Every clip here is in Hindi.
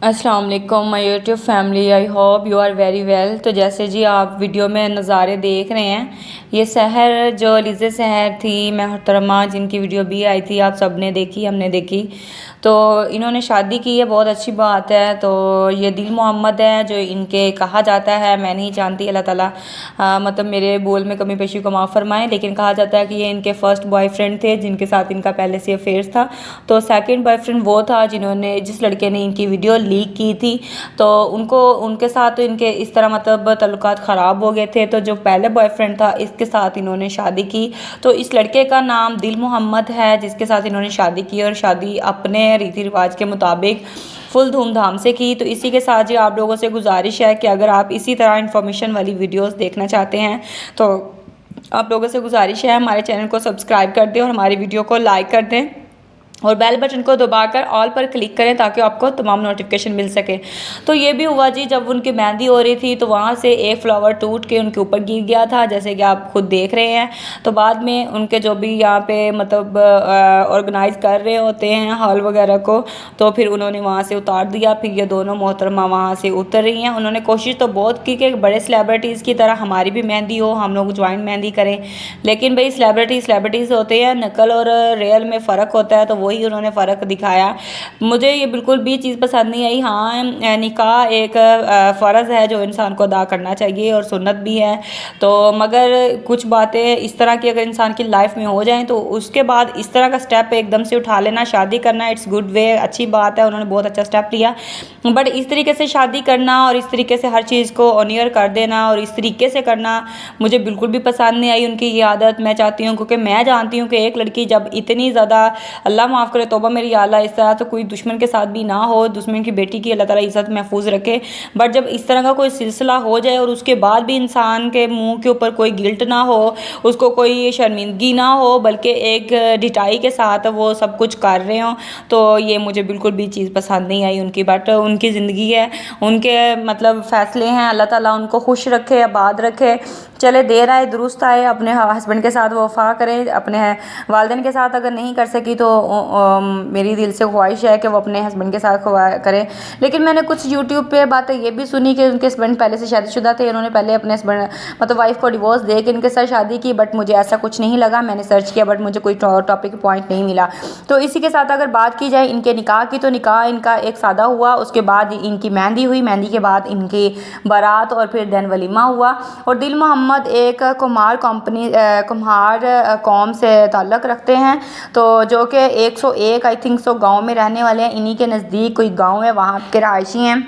अस्सलाम वालेकुम my YouTube family, I hope you are very well. तो जैसे जी आप वीडियो में नज़ारे देख रहे हैं, ये सहर जो अलीज़ा सहर थी मोहतरमा, जिनकी वीडियो भी आई थी, आप सब ने देखी, हमने देखी। तो इन्होंने शादी की है, बहुत अच्छी बात है। तो ये दिल मोहम्मद है जो इनके कहा जाता है, मैं नहीं जानती, अल्लाह ताला मतलब मेरे बोल में कमी पेशी को माफ़ फरमाएं, लेकिन कहा जाता है कि ये इनके फर्स्ट बॉयफ्रेंड थे जिनके साथ इनका पहले से अफेयर था। तो सेकंड बॉयफ्रेंड वो था जिस लड़के ने इनकी वीडियो लीक की थी। तो उनको उनके साथ तो इनके इस तरह मतलब तल्लुकात ख़राब हो गए थे। तो जो पहले बॉयफ्रेंड था इसके साथ इन्होंने शादी की। तो इस लड़के का नाम दिल मोहम्मद है जिसके साथ इन्होंने शादी की, और शादी अपने रीति रिवाज के मुताबिक फुल धूमधाम से की। तो इसी के साथ ही आप लोगों से गुजारिश है कि अगर आप इसी तरह इन्फॉर्मेशन वाली वीडियोस देखना चाहते हैं तो आप लोगों से गुजारिश है हमारे चैनल को सब्सक्राइब कर दें और हमारी वीडियो को लाइक कर दें और बेल बटन को दबाकर ऑल पर क्लिक करें ताकि आपको तमाम नोटिफिकेशन मिल सके। तो ये भी हुआ जी, जब उनकी मेहंदी हो रही थी तो वहाँ से एक फ्लावर टूट के उनके ऊपर गिर गया था, जैसे कि आप खुद देख रहे हैं। तो बाद में उनके जो भी यहाँ पे मतलब ऑर्गेनाइज कर रहे होते हैं हॉल वगैरह को, तो फिर उन्होंने वहाँ से उतार दिया। फिर ये दोनों मोहतरमा वहाँ से उतर रही हैं। उन्होंने कोशिश तो बहुत की कि बड़े सेलिब्रिटीज़ की तरह हमारी भी मेहंदी हो, हम लोग ज्वाइंट मेहंदी करें, लेकिन भाई सेलिब्रिटीज़ होते हैं, नकल और रियल में फ़र्क होता है। तो वही उन्होंने फ़र्क दिखाया। मुझे ये बिल्कुल भी चीज़ पसंद नहीं आई। हाँ, निकाह एक फ़र्ज़ है जो इंसान को अदा करना चाहिए और सुन्नत भी है। तो मगर कुछ बातें इस तरह की अगर इंसान की लाइफ में हो जाएं तो उसके बाद इस तरह का स्टेप एकदम से उठा लेना, शादी करना, इट्स गुड वे, अच्छी बात है, उन्होंने बहुत अच्छा स्टेप लिया। बट इस तरीके से शादी करना और इस तरीके से हर चीज़ को ऑनियर कर देना और इस तरीके से करना मुझे बिल्कुल भी पसंद नहीं आई उनकी ये आदत। मैं चाहती हूँ, क्योंकि मैं जानती हूँ कि एक लड़की जब इतनी ज़्यादा, अल्लाह माफ़ करे, तौबा मेरी आला, इस तरह तो कोई दुश्मन के साथ भी ना हो, दुश्मन की बेटी की अल्लाह ताला इज़्ज़त महफूज रखे। बट जब इस तरह का कोई सिलसिला हो जाए और उसके बाद भी इंसान के मुंह के ऊपर कोई गिल्ट ना हो, उसको कोई शर्मिंदगी ना हो, बल्कि एक ढिठाई के साथ वो सब कुछ कर रहे हों, तो ये मुझे बिल्कुल भी चीज़ पसंद नहीं आई उनकी। बट उनकी ज़िंदगी है, उनके मतलब फ़ैसले हैं, अल्लाह ताला उनको खुश रखे, आबाद रखे। चले देर आए दुरुस्त आए, अपने हस्बैंड के साथ वफ़ा करें, अपने वालिदैन के साथ अगर नहीं कर सकी तो मेरी दिल से ख्वाहिश है कि वो अपने हस्बैंड के साथ करें। लेकिन मैंने कुछ यूट्यूब पे बातें ये भी सुनी कि उनके हस्बैंड पहले से शादीशुदा थे, उन्होंने पहले अपने हस्बैंड मतलब वाइफ को डिवोर्स दे के इनके साथ शादी की। बट मुझे ऐसा कुछ नहीं लगा, मैंने सर्च किया बट मुझे कोई टॉपिक पॉइंट नहीं मिला। तो इसी के साथ अगर बात की जाए इनके निकाह की, तो निकाह इनका एक सादा हुआ, उसके बाद इनकी मेहंदी हुई, मेहंदी के बाद इनकी बारात और फिर देन वलीमा हुआ। और दिल मोहम्मद एक कुम्हार कौम से ताल्लुक़ रखते हैं, तो जो कि 101 आई थिंक सो गांव में रहने वाले हैं। इन्हीं के नज़दीक कोई गांव है, वहाँ के रहायशी हैं।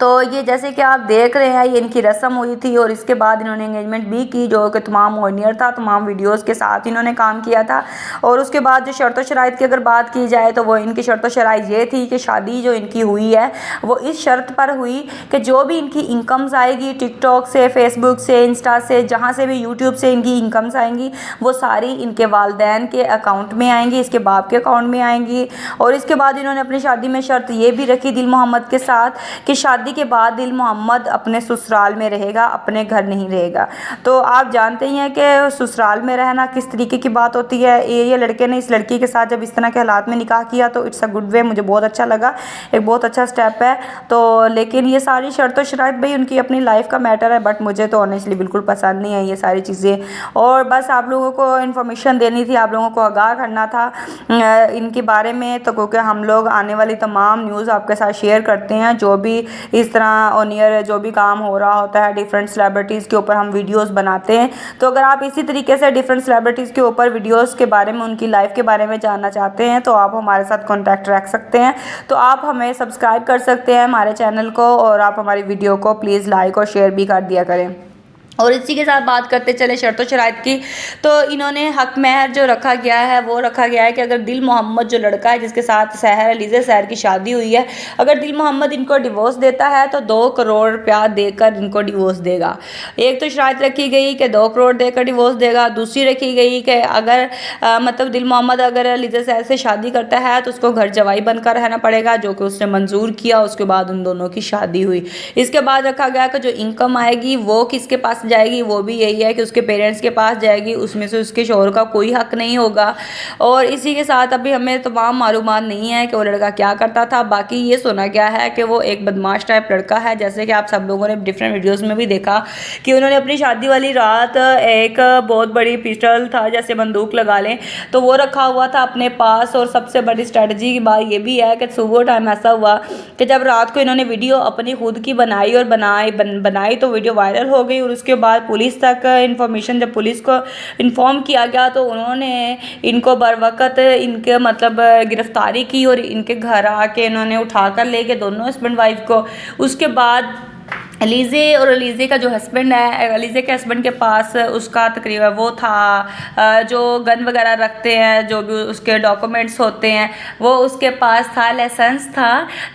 तो ये जैसे कि आप देख रहे हैं, ये इनकी रस्म हुई थी और इसके बाद इन्होंने एंगेजमेंट भी की, जो कि तमाम ऑनियर था, तमाम वीडियोस के साथ इन्होंने काम किया था। और उसके बाद जो शर्त शराइत की अगर बात की जाए तो वो इनकी शर्त शराइत ये थी कि शादी जो इनकी हुई है वो इस शर्त पर हुई कि जो भी इनकी इनकम्स आएगी टिकटॉक से, फेसबुक से, इंस्टा से, जहाँ से भी यूट्यूब से इनकी इनकम्स आएंगी वो सारी इनके वालिदैन के अकाउंट में आएंगी, इसके बाप के अकाउंट में आएंगी। और इसके बाद इन्होंने अपनी शादी में शर्त ये भी रखी दिल मोहम्मद के साथ कि शादी के बाद दिल मोहम्मद अपने ससुराल में रहेगा, अपने घर नहीं रहेगा। तो आप जानते ही हैं कि ससुराल में रहना किस तरीके की बात होती है। ये लड़के ने इस लड़की के साथ जब इस तरह के हालात में निकाह किया तो इट्स अ गुड वे, मुझे बहुत अच्छा लगा, एक बहुत अच्छा स्टेप है। तो लेकिन ये सारी शर्त शराइत भाई उनकी अपनी लाइफ का मैटर है, बट मुझे तो ऑनेस्टली बिल्कुल पसंद नहीं आई ये सारी चीज़ें। और बस आप लोगों को इन्फॉर्मेशन देनी थी, आप लोगों को आगाह करना था इनके बारे में। तो क्योंकि हम लोग आने वाली तमाम न्यूज़ आपके साथ शेयर करते हैं, जो भी इस तरह ऑनियर जो भी काम हो रहा होता है, डिफरेंट सेलिब्रिटीज़ के ऊपर हम वीडियोस बनाते हैं। तो अगर आप इसी तरीके से डिफरेंट सेलिब्रिटीज़ के ऊपर वीडियोस के बारे में, उनकी लाइफ के बारे में जानना चाहते हैं तो आप हमारे साथ कांटेक्ट रख सकते हैं। तो आप हमें सब्सक्राइब कर सकते हैं हमारे चैनल को, और आप हमारी वीडियो को प्लीज़ लाइक और शेयर भी कर दिया करें। और इसी के साथ बात करते चले शर्त शराइत की, तो इन्होंने हक महर जो रखा गया है वो रखा गया है कि अगर दिल मोहम्मद जो लड़का है जिसके साथ सहर अलीज़ा सहर की शादी हुई है, अगर दिल मोहम्मद इनको डिवोर्स देता है तो 2 करोड़ रुपया देकर इनको डिवोर्स देगा। एक तो शराइत रखी गई कि 2 करोड़ देकर डिवोर्स देगा। दूसरी रखी गई कि अगर मतलब दिल मोहम्मद अगर अलीज़ा सहर से शादी करता है तो उसको घर जवाई बनकर रहना पड़ेगा, जो कि उसने मंजूर किया। उसके बाद उन दोनों की शादी हुई। इसके बाद रखा गया कि जो इनकम आएगी वो किसके पास जाएगी वो भी यही है कि उसके पेरेंट्स के पास जाएगी, उसमें से उसके शौहर का कोई हक नहीं होगा। और इसी के साथ अभी हमें तमाम मालूमात नहीं है कि वो लड़का क्या करता था। बाकी ये सुना गया है कि वो एक बदमाश टाइप लड़का है, जैसे कि आप सब लोगों ने डिफरेंट वीडियोस में भी देखा कि उन्होंने अपनी शादी वाली रात एक बहुत बड़ी पिस्टल था, जैसे बंदूक लगा लें, तो वो रखा हुआ था अपने पास। और सबसे बड़ी स्ट्रेटजी की बात ये भी है कि सुबह टाइम ऐसा हुआ कि जब रात को इन्होंने वीडियो अपनी खुद की बनाई और बनाई तो वीडियो वायरल हो गई। और उसके बाद पुलिस तक इन्फॉर्मेशन, जब पुलिस को इन्फॉर्म किया गया तो उन्होंने इनको बर वक्त इनके मतलब गिरफ्तारी की और इनके घर आके इन्होंने उठा कर ले गए दोनों हस्बैंड वाइफ को। उसके बाद अलीज़े और अलीज़े का जो हस्बैंड है, अलीज़े के हस्बैंड के पास उसका तकरीबन वो था जो गन वगैरह रखते हैं, जो भी उसके डॉक्यूमेंट्स होते हैं वो उसके पास था, लाइसेंस था।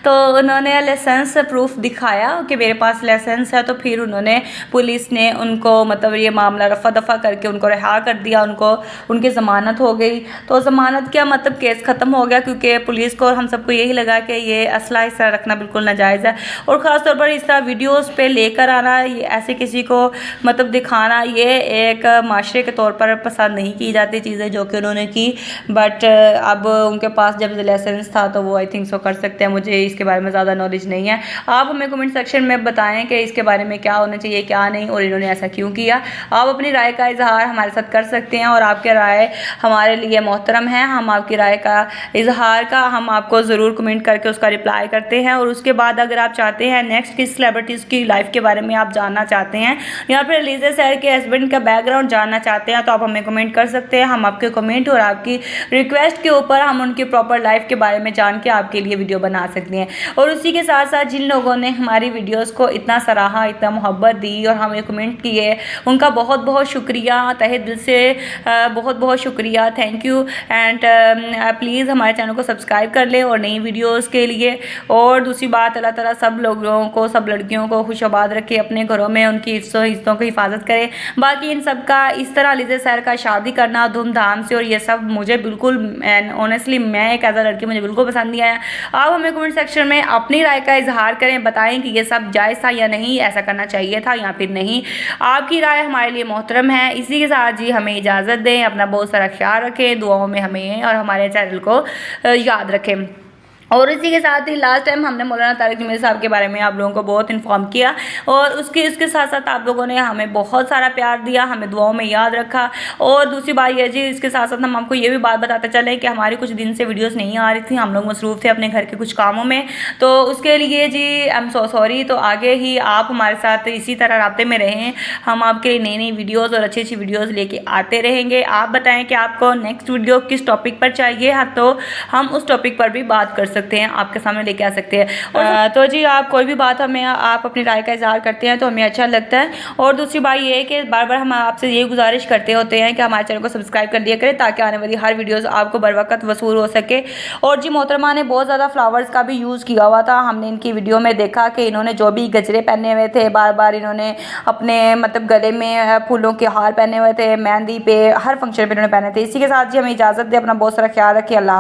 तो उन्होंने लाइसेंस प्रूफ दिखाया कि मेरे पास लाइसेंस है, तो फिर उन्होंने पुलिस ने उनको मतलब ये मामला रफ़ा दफ़ा करके उनको रिहा कर दिया, उनको उनकी ज़मानत हो गई। तो ज़मानत क्या मतलब केस ख़त्म हो गया, क्योंकि पुलिस को और हम सबको यही लगा कि ये असला इस तरह रखना बिल्कुल नाजायज़ है। और ख़ास तौर पर इस तरह वीडियोस पे लेकर आना, ये ऐसे किसी को मतलब दिखाना, ये एक माशरे के तौर पर पसंद नहीं की जाती चीज़ें जो कि उन्होंने की। बट अब उनके पास जब लाइसेंस था तो वो आई थिंक सो कर सकते हैं। मुझे इसके बारे में ज़्यादा नॉलेज नहीं है, आप हमें कमेंट सेक्शन में बताएं कि इसके बारे में क्या होना चाहिए क्या नहीं और इन्होंने ऐसा क्यों किया। आप अपनी राय का इजहार हमारे साथ कर सकते हैं और आपके राय हमारे लिए मोहतरम है। हम आपकी राय का इजहार का हम आपको ज़रूर कमेंट करके उसका रिप्लाई करते हैं। और उसके बाद अगर आप चाहते हैं नेक्स्ट किस सेलिब्रिटीज़ की लाइफ के बारे में आप जानना चाहते हैं या फिर अलीज़ा सहर के हस्बैंड का बैकग्राउंड जानना चाहते हैं तो आप हमें कमेंट कर सकते हैं। हम आपके कमेंट और आपकी रिक्वेस्ट के ऊपर हम उनकी प्रॉपर लाइफ के बारे में जान के आपके लिए वीडियो बना सकते हैं। और उसी के साथ साथ जिन लोगों ने हमारी वीडियोज़ को इतना सराहा, इतना मोहब्बत दी और हमें कमेंट किए, उनका बहुत बहुत शुक्रिया, तहे दिल से बहुत बहुत शुक्रिया, थैंक यू। एंड प्लीज़ हमारे चैनल को सब्सक्राइब कर लें और नई वीडियोज़ के लिए। और दूसरी बात, अल्लाह ताला सब लोगों को, सब लड़कियों को खुशआबाद रखे, अपने घरों में उनकी हिस्सों की हिफाजत करे। बाकी इन सब का इस तरह अलीज़ा सहर का शादी करना धूमधाम से और ये सब मुझे बिल्कुल ऑनेस्टली मैं एक ऐसा लड़की मुझे बिल्कुल पसंद नहीं आया। आप हमें कमेंट सेक्शन में अपनी राय का इजहार करें, बताएं कि ये सब जायज़ था या नहीं, ऐसा करना चाहिए था या फिर नहीं। आपकी राय हमारे लिए मोहतरम है। इसी के साथ जी हमें इजाज़त दें, अपना बहुत सारा ख्याल रखें, दुआओं में हमें और हमारे चैनल को याद रखें। और इसी के साथ ही लास्ट टाइम हमने मौलाना तारिक जमील साहब के बारे में आप लोगों को बहुत इन्फॉर्म किया और उसके साथ साथ आप लोगों ने हमें बहुत सारा प्यार दिया, हमें दुआओं में याद रखा। और दूसरी बात ये जी, इसके साथ साथ हम आपको ये भी बात बताते चले कि हमारी कुछ दिन से वीडियोस नहीं आ रही थी, हम लोग मसरूफ़ थे अपने घर के कुछ कामों में, तो उसके लिए जी आई एम सो सॉरी। तो आगे ही आप हमारे साथ इसी तरह राब्ते में रहें, हम आपके लिए नई नई वीडियोज़ और अच्छी अच्छी वीडियोज़ लेके आते रहेंगे। आप बताएँ कि आपको नेक्स्ट वीडियो किस टॉपिक पर चाहिए, हाँ तो हम उस टॉपिक पर भी बात कर सकते हैं, आपके सामने लेके आ सकते हैं। और तो जी आप कोई भी बात हमें आप अपनी राय का इजहार करते हैं तो हमें अच्छा लगता है। और दूसरी बात ये है कि बार बार हम आपसे ये गुजारिश करते होते हैं कि हमारे चैनल को सब्सक्राइब कर दिया करें ताकि आने वाली हर वीडियोस आपको बर वक्त वसूल हो सके। और जी मोहतरमा ने बहुत ज़्यादा फ्लावर्स का भी यूज़ किया हुआ था, हमने इनकी वीडियो में देखा कि इन्होंने जो भी गजरे पहने हुए थे, बार बार इन्होंने अपने मतलब गले में फूलों के हार पहने हुए थे, मेहंदी पे हर फंक्शन पर इन्होंने पहने थे। इसी के साथ जी हमें इजाज़त दे, अपना बहुत सारा ख्याल रखें। अल्लाह।